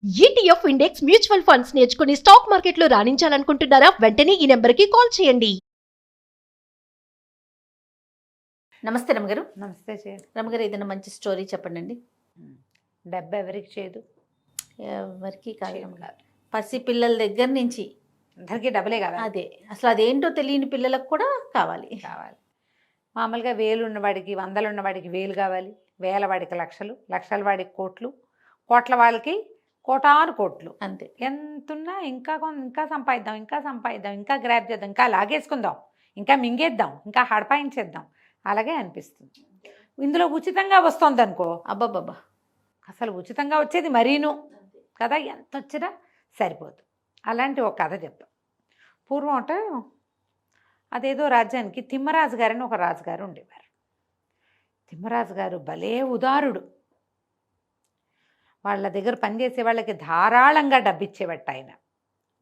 ETF index mutual funds నేర్చుకుని stock మార్కెట్లో రాణించాలనుకుంటున్నారా? వెంటనే ఈ నెంబర్కి కాల్ చేయండి. నమస్తే రమగారు. నమస్తే చేయ రమగారు, ఏదైనా మంచి స్టోరీ చెప్పండి. డబ్బు ఎవరికి చేయదు, ఎవరికి కాదు. చేయదు కాదు. పసి పిల్లల దగ్గర నుంచి అందరికీ డబ్బులే కావాలి. అదే అసలు అదేంటో తెలియని పిల్లలకు కూడా కావాలి. మామూలుగా వేలు ఉన్నవాడికి, వందలు ఉన్నవాడికి వేలు కావాలి, వేల వాడికి లక్షలు, లక్షల వాడికి కోట్లు, కోట్ల వాళ్ళకి కోటాను కోట్లు. అంతే. ఎంతున్నా ఇంకా సంపాదిద్దాం, ఇంకా గ్రాప్ చేద్దాం, ఇంకా లాగేసుకుందాం, ఇంకా మింగేద్దాం, ఇంకా హడపాయించేద్దాం, అలాగే అనిపిస్తుంది. ఇందులో ఉచితంగా వస్తుంది అనుకో, అబ్బాబ్బా, అసలు ఉచితంగా వచ్చేది మరీను కదా, ఎంత వచ్చినా సరిపోదు. అలాంటి ఒక కథ చెప్తాం. పూర్వం అంటే అదేదో రాజ్యానికి తిమ్మరాజు గారని ఒక రాజుగారు ఉండేవారు. తిమ్మరాజు గారు భలే ఉదారుడు. వాళ్ళ దగ్గర పనిచేసే వాళ్ళకి ధారాళంగా డబ్బిచ్చేవట్ట ఆయన.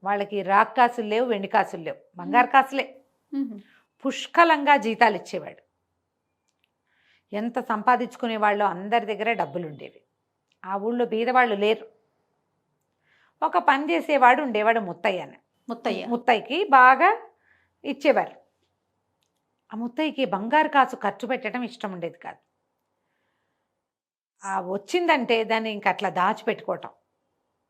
వాళ్ళకి రాక్ కాసులు లేవు, వెండి కాసులు లేవు, బంగారు కాసులే. పుష్కలంగా జీతాలు ఇచ్చేవాడు. ఎంత సంపాదించుకునే వాళ్ళు అందరి దగ్గర డబ్బులు ఉండేవి. ఆ ఊళ్ళో బీదవాళ్ళు లేరు. ఒక పని చేసేవాడు ఉండేవాడు, ముత్తయ్యకి బాగా ఇచ్చేవారు. ఆ ముత్తయ్యకి బంగారు కాసు ఖర్చు పెట్టడం ఇష్టం ఉండేది కాదు. ఆ వచ్చిందంటే దాన్ని ఇంక అట్లా దాచిపెట్టుకోవటం.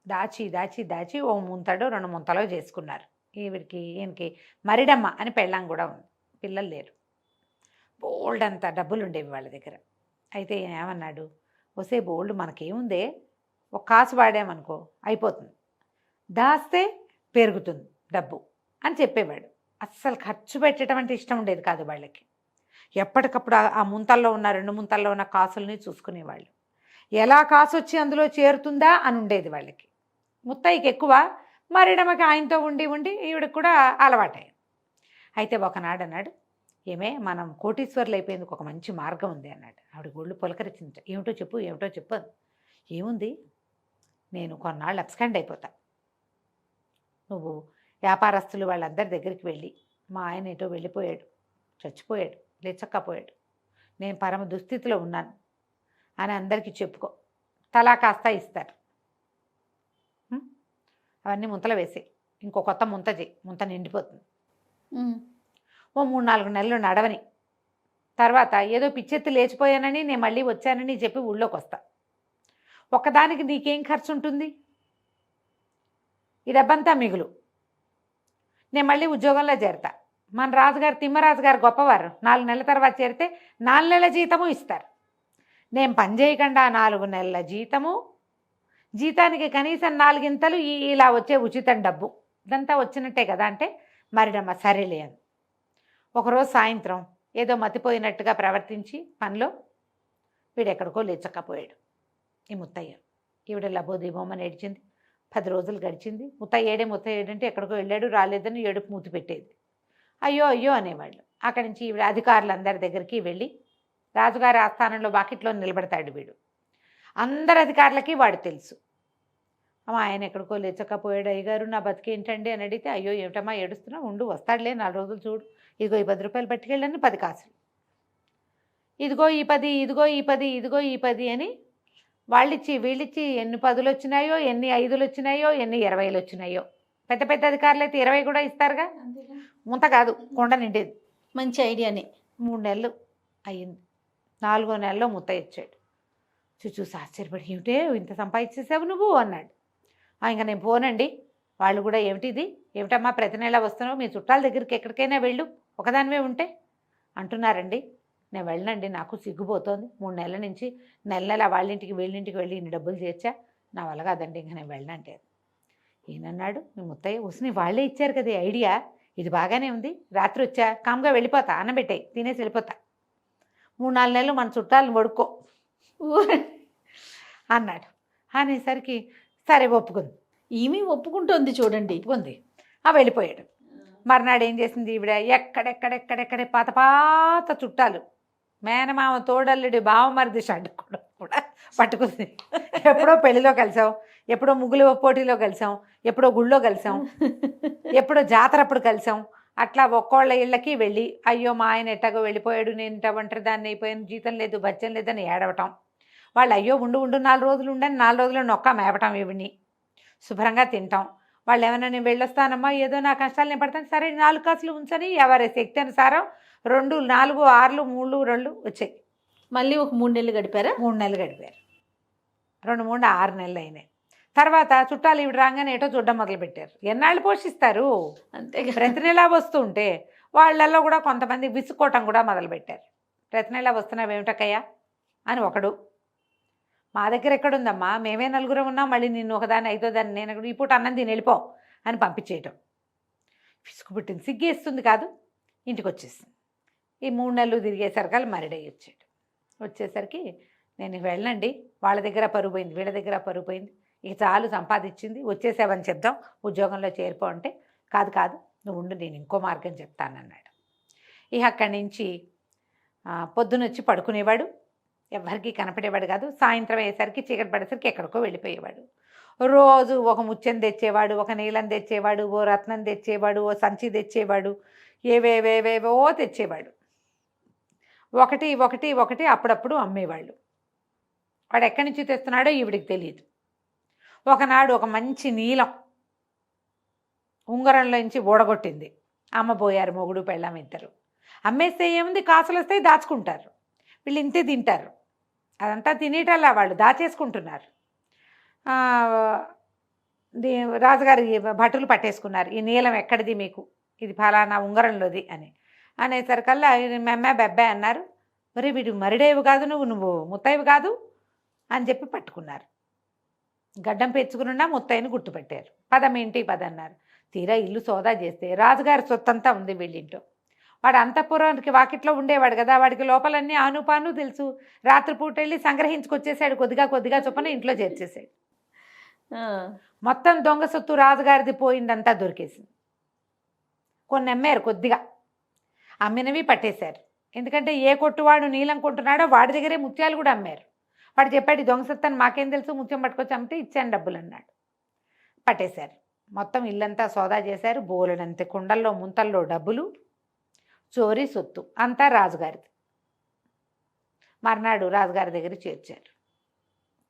దాచి ఓ ముంతడో 2 ముంతలో చేసుకున్నారు. ఈయనకి మరిడమ్మ అని పెళ్ళాం కూడా ఉంది, పిల్లలు లేరు. బోల్డ్ అంత డబ్బులు ఉండేవి వాళ్ళ దగ్గర. అయితే ఈయన ఏమన్నాడు, వసే బోల్డ్ మనకేముందే, ఒక కాసు వాడామనుకో అయిపోతుంది, దాస్తే పెరుగుతుంది డబ్బు అని చెప్పేవాడు. అస్సలు ఖర్చు పెట్టడం అంటే ఇష్టం ఉండేది కాదు వాళ్ళకి. ఎప్పటికప్పుడు ఆ ముంతల్లో ఉన్న 2 ముంతల్లో ఉన్న కాసుల్ని చూసుకునేవాళ్ళు. ఎలా కాసు వచ్చి అందులో చేరుతుందా అని ఉండేది వాళ్ళకి. ముత్తయ్యకి ఎక్కువ, మరిడమకి ఆయనతో ఉండి ఈవిడకి కూడా అలవాటయ్యింది. అయితే ఒకనాడు అన్నాడు, ఏమే మనం కోటీశ్వర్లు అయిపోయేందుకు ఒక మంచి మార్గం ఉంది అన్నాడు. ఆవిడ ఒళ్ళు పులకరించింది. ఏమిటో చెప్పు. ఏముంది, నేను కొన్నాళ్ళు అబ్స్కాండ్ అయిపోతా. నువ్వు వ్యాపారస్తులు వాళ్ళందరి దగ్గరికి వెళ్ళి, మా ఆయన ఏటో వెళ్ళిపోయాడు, చచ్చిపోయాడు, లేచక్కపోయాడు, నేను పరమ దుస్థితిలో ఉన్నాను అని అందరికీ చెప్పుకో. తలా కాస్త ఇస్తారు. అవన్నీ ముంతలు వేసే, ఇంకో కొత్త ముంత చేయి, ముంత నిండిపోతుంది. ఓ 3-4 నెలలు నడవని తర్వాత ఏదో పిచ్చెత్తి లేచిపోయానని నేను మళ్ళీ వచ్చానని చెప్పి ఊళ్ళోకి వస్తా. ఒక్కదానికి నీకేం ఖర్చు ఉంటుంది, ఈ డబ్బంతా మిగులు. నేను మళ్ళీ ఉద్యోగంలో చేరతా. మన రాజుగారు తిమ్మరాజు గారు గొప్పవారు. 4 నెలల తర్వాత చేరితే 4 నెలల జీతము ఇస్తారు. నేను పని చేయకుండా 4 నెలల జీతానికి కనీసం 4 ఇంతలు ఇలా వచ్చే ఉచితం డబ్బు, ఇదంతా వచ్చినట్టే కదా అంటే, మరిడమ్మ సరేలే అని. ఒకరోజు సాయంత్రం ఏదో మతిపోయినట్టుగా ప్రవర్తించి పనిలో వీడెక్కడికో లేచక్కపోయాడు ఈ ముత్తయ్య. ఈవిడ లబోదీబోమని ఏడ్చింది. 10 రోజులు గడిచింది. ముత్తయ్య ఏడంటే ఎక్కడికో వెళ్ళాడు, రాలేదని ఏడుపు మూతి పెట్టేది. అయ్యో అనేవాళ్ళు. అక్కడి నుంచి ఈవిడ అధికారులందరి దగ్గరికి వెళ్ళి, రాజుగారి ఆస్థానంలో బాకిట్లో నిలబడతాడు వీడు. అందరి అధికారులకి వాడు తెలుసు. ఆయన ఎక్కడికో లేచకపోయాడు, అయ్యగారు నా బతికేంటండి అని అడిగితే, అయ్యో ఏమిటమ్మా ఏడుస్తున్నావు, ఉండు వస్తాడులే 4 రోజులు చూడు, ఇదిగో ఈ 10 రూపాయలు పట్టుకెళ్ళని 10 కాసులు, ఇదిగో ఈ 10 అని వీళ్ళిచ్చి ఎన్ని 10లు వచ్చినాయో, ఎన్ని 5లు వచ్చినాయో, ఎన్ని 20లు వచ్చినాయో. పెద్ద అధికారులు అయితే 20 కూడా ఇస్తారుగా. ముంత కాదు, కొండ నిండేది. మంచి ఐడియానే. 3 నెలలు అయ్యింది. 4వ నెలలో ముత్తయ్య వచ్చాడు. చూసి ఆశ్చర్యపడి, ఏమిటే ఇంత సంపాదించేసావు నువ్వు అన్నాడు. ఇంకా నేను పోనండి. వాళ్ళు కూడా ఏమిటమ్మా ప్రతి నెల వస్తున్నావు, మీ చుట్టాల దగ్గరికి ఎక్కడికైనా వెళ్ళు, ఒకదానివే ఉంటే అంటున్నారండి. నేను వెళ్ళనండి, నాకు సిగ్గుపోతోంది. 3 నెలల నుంచి నెల వాళ్ళింటికి వీళ్ళింటికి వెళ్ళి ఇన్ని డబ్బులు చేర్చా, నా వల్ల కాదండి, ఇంకా నేను వెళ్ళనంటే. ఈయనన్నాడు, మీ ముత్తయ్య వస్తుని వాళ్ళే ఇచ్చారు కదా ఐడియా, ఇది బాగానే ఉంది, రాత్రి వచ్చా కామ్గా వెళ్ళిపోతా, అన్నం పెట్టాయి తినేసి వెళ్ళిపోతా, 3-4 నెలలు మన చుట్టాలను వడుక్కో అన్నాడు. అనేసరికి సరే ఒప్పుకుంది. ఈమె ఒప్పుకుంటోంది చూడండి. ఒప్పుకుంది. వెళ్ళిపోయాడు. మర్నాడు ఏం చేసింది ఈవిడ, ఎక్కడెక్కడే పాత చుట్టాలు, మేనమామ, తోడల్లుడి, బావమరిది షడ్డు కూడా పట్టుకుంది. ఎప్పుడో పెళ్లిలో కలిసాం, ఎప్పుడో ముగ్గుల పోటీలో కలిసాం, ఎప్పుడో గుళ్ళో కలిసాం, ఎప్పుడో జాతరప్పుడు కలిసాం. అట్లా ఒక్కోళ్ళ ఇళ్ళకి వెళ్ళి, అయ్యో మా ఆయన ఎట్టాగో వెళ్ళిపోయాడు, నేను ఇట్ట ఒంటరి దాన్ని అయిపోయాను, జీతం లేదు బచ్చం లేదని ఏడవటం. వాళ్ళు అయ్యో ఉండు 4 రోజులు ఉండని 4 రోజులు నొక్క మేపటం ఈవిడ్ని. శుభ్రంగా తింటాం. వాళ్ళు ఏమైనా నేను వెళ్ళొస్తానమ్మా ఏదో నా కష్టాలు నేను పడతాను, సరే 4 కాసులు ఉంచని ఎవరి శక్తి అనుసారం 2, 4, 6, 3, 2 వచ్చాయి. మళ్ళీ ఒక 3 నెలలు గడిపారా? 3 నెలలు గడిపారు. 2, 3, 6 నెలలు అయినాయి. తర్వాత చుట్టాలు ఇవి రాగానే ఏటో చూడడం మొదలుపెట్టారు. ఎన్నాళ్ళు పోషిస్తారు, అంతే ప్రతి నెలా వస్తుంటే వాళ్ళల్లో కూడా కొంతమంది విసుక్కోవటం కూడా మొదలుపెట్టారు. ప్రతి నెలా వస్తున్నావేమిటక్కయ్యా అని ఒకడు, మా దగ్గర ఎక్కడుందమ్మా, మేమే 4 ఉన్నాం, మళ్ళీ నిన్ను ఒకదాన్ని 5వ దాన్ని నేను ఈ పూట అన్నం తిని వెళ్ళిపో అని పంపించేయటం. విసుగు పుట్టింది, సిగ్గేస్తుంది కాదు, ఇంటికి వచ్చేసింది. ఈ 3 నెలలు తిరిగేసరికి మరిడయ్యి వచ్చాడు. వచ్చేసరికి నేను వెళ్ళండి, వాళ్ళ దగ్గర పరువు పోయింది, వీళ్ళ దగ్గర పరువు పోయింది, ఇక చాలు సంపాదించింది, వచ్చేసావని చెప్దాం, ఉద్యోగంలో చేరిపో అంటే కాదు కాదు నువ్వు ఉండు, నేను ఇంకో మార్గం చెప్తానన్నాడు. ఇక అక్కడి నుంచి పొద్దునొచ్చి పడుకునేవాడు, ఎవరికి కనపడేవాడు కాదు. సాయంత్రం అయ్యేసరికి చీకటి పడేసరికి ఎక్కడికో వెళ్ళిపోయేవాడు. రోజు ఒక ముత్యం తెచ్చేవాడు, ఒక నీలం తెచ్చేవాడు, ఓ రత్నం తెచ్చేవాడు, ఓ సంచి తెచ్చేవాడు, ఏవేవేవేవో తెచ్చేవాడు. ఒకటి ఒకటి ఒకటి అప్పుడప్పుడు అమ్మేవాళ్ళు. వాడు ఎక్కడి నుంచి తెస్తున్నాడో ఈవిడికి తెలియదు. ఒకనాడు ఒక మంచి నీలం ఉంగరంలోంచి ఊడగొట్టింది. అమ్మబోయారు మొగుడు పెళ్ళాం ఇద్దరు. అమ్మేస్తే ఏముంది, కాసులు వస్తాయి, దాచుకుంటారు. వీళ్ళు ఇంతే తింటారు, అదంతా తినేటల్లా వాళ్ళు దాచేసుకుంటున్నారు. రాజుగారి భటులు పట్టేసుకున్నారు, ఈ నీలం ఎక్కడిది మీకు, ఇది ఫలానా ఉంగరంలోది అని అనేసరికల్లా మెమ్మ బెబ్బే అన్నారు. మరి వీడు మరిడేవి కాదు, నువ్వు ముత్తైవి కాదు అని చెప్పి పట్టుకున్నారు. గడ్డం పెంచుకున్నా ముత్తైని గుర్తుపెట్టారు. పదమేంటి పదన్నారు. తీరా ఇల్లు సోదా చేస్తే రాజుగారి సొత్తంతా ఉంది వీళ్ళింట్లో. వాడు అంతఃపురానికి వాకిట్లో ఉండేవాడు కదా, వాడికి లోపలన్నీ ఆనుపాను తెలుసు. రాత్రిపూట వెళ్ళి సంగ్రహించుకొచ్చేసాడు, కొద్దిగా కొద్దిగా చొప్పున ఇంట్లో చేర్చేసాడు. మొత్తం దొంగ సొత్తు రాజుగారిది పోయిందంతా దొరికేసింది. కొన్ని అమ్మారు, కొద్దిగా అమ్మినవి పట్టేశారు. ఎందుకంటే ఏ కొట్టువాడు నీలం కొంటున్నాడో వాడి దగ్గరే ముత్యాలు కూడా అమ్మారు. వాడు చెప్పాడు, దొంగ సొత్తని మాకేం తెలుసు, ముత్యం పట్టుకొచ్చి అమ్మితే ఇచ్చాను డబ్బులు అన్నాడు. పట్టేశారు. మొత్తం ఇల్లంతా సోదా చేశారు. బోలెడంత కుండల్లో ముంతల్లో డబ్బులు, చోరీ సొత్తు అంతా రాజుగారిది. మర్నాడు రాజుగారి దగ్గర చేర్చారు.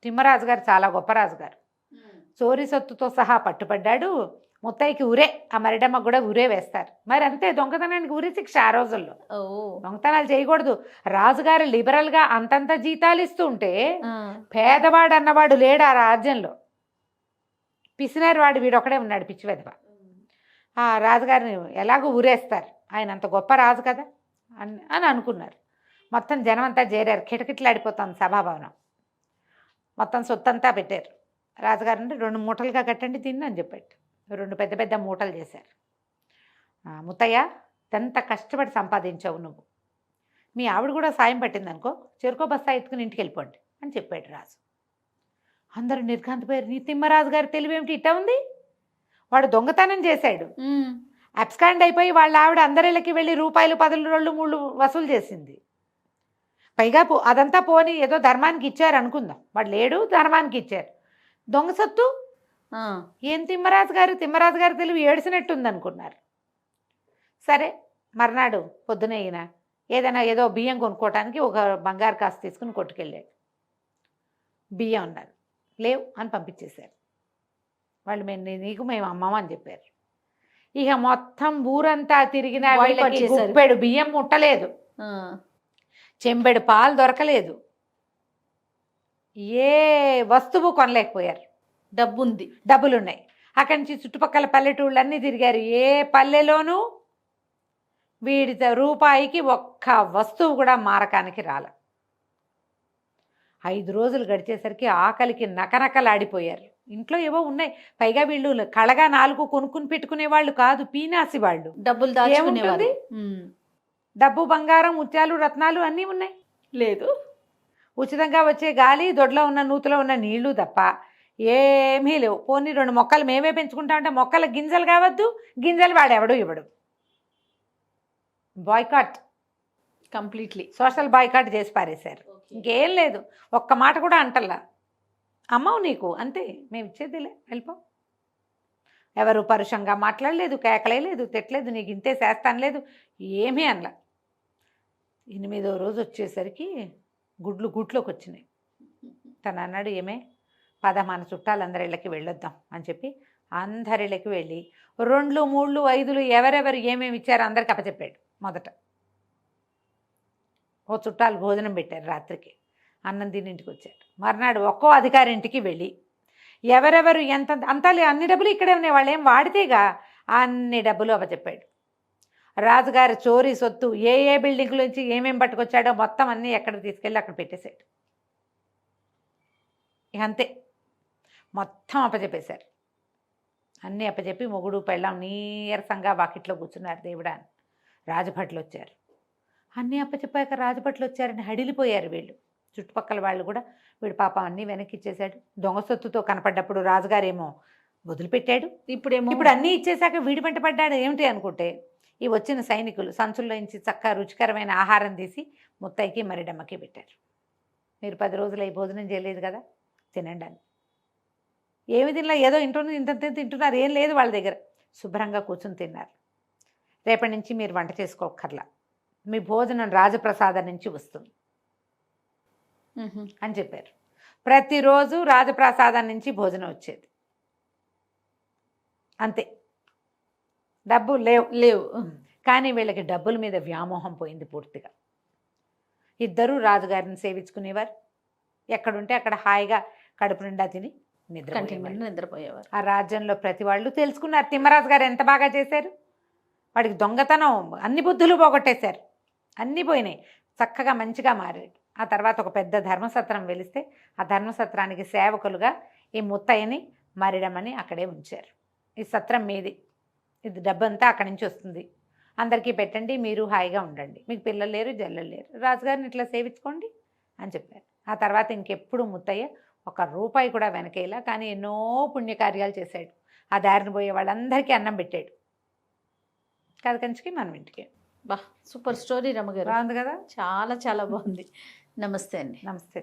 తిమ్మరాజు గారు చాలా గొప్ప రాజుగారు. చోరీ సొత్తుతో సహా పట్టుపడ్డాడు. ముత్తైకి ఉరే, ఆ మరిడమ్మ కూడా ఉరే వేస్తారు. మరి అంతే, దొంగతనానికి ఉరి శిక్ష ఆ రోజుల్లో. దొంగతనాలు చేయకూడదు. రాజుగారు లిబరల్గా అంతంత జీతాలు ఇస్తూ ఉంటే పేదవాడు అన్నవాడు లేడు ఆ రాజ్యంలో. పిసినారు వాడు వీడొక్కడే ఉన్నాడు, పిచ్చి వెధవ. ఆ రాజుగారిని ఎలాగో ఊరేస్తారు, ఆయన అంత గొప్ప రాజు కదా అని అనుకున్నారు. మొత్తం జనం అంతా చేరారు, కిటకిటలాడిపోతుంది సభాభవనం. మొత్తం సొత్తంతా పెట్టారు. రాజుగారిని 2 మూటలుగా కట్టండి తిని అని చెప్పాడు. 2 పెద్ద పెద్ద మూటలు చేశారు. ముత్తయ్య, ఎంత కష్టపడి సంపాదించావు నువ్వు, మీ ఆవిడ కూడా సాయం పట్టిందనుకో, చెరుకో బస్తా ఎత్తుకుని ఇంటికి వెళ్ళిపోండి అని చెప్పాడు రాజు. అందరూ నిర్ఘాంతపోయారు. నీ తిమ్మరాజు గారి తెలివేమిటి ఇట్టా ఉంది, వాడు దొంగతనం చేశాడు, అబ్స్కాండ్ అయిపోయి వాళ్ళ ఆవిడ అందరిళ్ళకి వెళ్ళి రూపాయలు 10, 2, 3 వసూలు చేసింది. పైగా అదంతా పోని ఏదో ధర్మానికి ఇచ్చారు అనుకుందాం, వాడు లేడు, ధర్మానికి ఇచ్చారు. దొంగ సొత్తు ఏం తిమ్మరాజు గారు తెలివి ఏడిసినట్టుంది అనుకున్నారు. సరే, మర్నాడు పొద్దున అయినా ఏదో బియ్యం కొనుక్కోవటానికి ఒక బంగారు కాసు తీసుకుని కొట్టుకెళ్ళాడు. బియ్యం ఉన్నారు, లేవు అని పంపించేశారు. వాళ్ళు మేము అమ్మమ్మ అని చెప్పారు. ఇక మొత్తం ఊరంతా తిరిగిన గుప్పెడు బియ్యం ముట్టలేదు, చెంబెడు పాలు దొరకలేదు, ఏ వస్తువు కొనలేకపోయారు. డబ్బులున్నాయి. అక్కడి నుంచి చుట్టుపక్కల పల్లెటూళ్ళన్నీ తిరిగారు. ఏ పల్లెలోనూ వీడి రూపాయికి ఒక్క వస్తువు కూడా మారకానికి రాల. 5 రోజులు గడిచేసరికి ఆకలికి నకనకలాడిపోయారు. ఇంట్లో ఏవో ఉన్నాయి, పైగా వీళ్ళు కళగా 4 కొనుక్కుని పెట్టుకునే వాళ్ళు కాదు, పీనాసి వాళ్ళు. డబ్బులు దాచుకునేవారు. డబ్బు, బంగారం, ముత్యాలు, రత్నాలు అన్నీ ఉన్నాయి. లేదు, ఉచితంగా వచ్చే గాలి, దొడ్లో ఉన్న నూతులో ఉన్న నీళ్లు తప్ప ఏమీ లేవు. పోనీ 2 మొక్కలు మేమే పెంచుకుంటామంటే మొక్కల గింజలు కావద్దు, గింజలు వాడెవడు ఇవ్వడు. బాయ్కాట్, కంప్లీట్లీ సోషల్ బాయ్కాట్ చేసి పారేశారు. ఇంకేం లేదు, ఒక్క మాట కూడా అంటల్లా. అమ్మవు నీకు అంతే, మేము ఇచ్చేదిలే, వెళ్ళిపో. ఎవరు పరుషంగా మాట్లాడలేదు, కేకలేదు, తిట్టలేదు, నీకు ఇంతే చేస్తాను లేదు, ఏమీ అనలా. 8వ రోజు వచ్చేసరికి గుడ్లోకి వచ్చినాయి. తను అన్నాడు, ఏమే పద మన చుట్టాలందరి ఇళ్ళకి వెళ్ళొద్దాం అని చెప్పి అందరి ఇళ్ళకి వెళ్ళి 2, 3, 5 ఎవరెవరు ఏమేమి ఇచ్చారో అందరికి అప్పచెప్పాడు. మొదట ఓ చుట్టాలు భోజనం పెట్టారు, రాత్రికి అన్నం తిని ఇంటికి వచ్చారు. మర్నాడు ఒక్కో అధికారి ఇంటికి వెళ్ళి ఎవరెవరు ఎంత అంతా అన్ని డబ్బులు ఇక్కడే ఉన్నాయి, వాళ్ళు ఏం వాడితేగా అన్ని డబ్బులు అప్పచెప్పాడు. రాజుగారి చోరీ సొత్తు ఏ బిల్డింగ్లోంచి ఏమేమి పట్టుకొచ్చాడో మొత్తం అన్నీ ఎక్కడ తీసుకెళ్ళి అక్కడ పెట్టేశాడు. ఇక అంతే, మొత్తం అప్పచెప్పేశారు. అన్నీ అప్పచెప్పి మొగుడు పెళ్ళాం నీరసంగా వాకిట్లో కూర్చున్నారు. దేవుడా అని రాజభట్లు వచ్చారు. అన్నీ అప్పచెప్పాక రాజభట్లు వచ్చారని హడిలిపోయారు వీళ్ళు. చుట్టుపక్కల వాళ్ళు కూడా వీడు పాపం అన్నీ వెనక్కి ఇచ్చేశాడు. దొంగ సొత్తుతో కనపడ్డప్పుడు రాజుగారేమో వదిలిపెట్టాడు. ఇప్పుడు అన్నీ ఇచ్చేశాక వీడి వెంట పడ్డాడు ఏమిటి అనుకుంటే, ఈ వచ్చిన సైనికులు సంచుల్లోంచి చక్కగా రుచికరమైన ఆహారం తీసి ముత్తైకి మరిడమ్మకి పెట్టారు. మీరు 10 రోజులు ఈ భోజనం చేయలేదు కదా, తినండి అని. ఏమి తినలా, ఏదో ఇంత తింటున్నారు, ఏం లేదు వాళ్ళ దగ్గర. శుభ్రంగా కూర్చుని తిన్నారు. రేపటి నుంచి మీరు వంట చేసుకోకర్లా, మీ భోజనం రాజప్రసాదం నుంచి వస్తుంది అని చెప్పారు. ప్రతిరోజు రాజప్రసాదం నుంచి భోజనం వచ్చేది. అంతే, డబ్బు లేవు. కానీ వీళ్ళకి డబ్బుల మీద వ్యామోహం పోయింది పూర్తిగా. ఇద్దరూ రాజుగారిని సేవించుకునేవారు. ఎక్కడుంటే అక్కడ హాయిగా కడుపు నిండా తిని నిద్రపోయేవారు. ఆ రాజ్యంలో ప్రతి వాళ్ళు తెలుసుకున్నారు తిమ్మరాజు గారు ఎంత బాగా చేశారు. వాడికి దొంగతనం అన్ని బుద్ధులు పోగొట్టేశారు, అన్నీ పోయినాయి, చక్కగా మంచిగా మారాడు. ఆ తర్వాత ఒక పెద్ద ధర్మసత్రం వెలిస్తే ఆ ధర్మసత్రానికి సేవకులుగా ఈ ముత్తయ్యని మరిడమని అక్కడే ఉంచారు. ఈ సత్రం మీది, ఇది డబ్బంతా అక్కడి నుంచి వస్తుంది, అందరికీ పెట్టండి, మీరు హాయిగా ఉండండి, మీకు పిల్లలు లేరు జల్లలు లేరు, రాజుగారిని ఇట్లా సేవించుకోండి అని చెప్పారు. ఆ తర్వాత ఇంకెప్పుడు ముత్తయ్య 1 రూపాయి కూడా వెనకేలా, కానీ ఎన్నో పుణ్యకార్యాలు చేశాడు. ఆ దారిని పోయే వాళ్ళందరికీ అన్నం పెట్టాడు. కథ కంచికి మనం ఇంటికి. బా, సూపర్ స్టోరీ రమ్మగారు. బాగుంది కదా, చాలా చాలా బాగుంది. నమస్తే అండి. నమస్తే.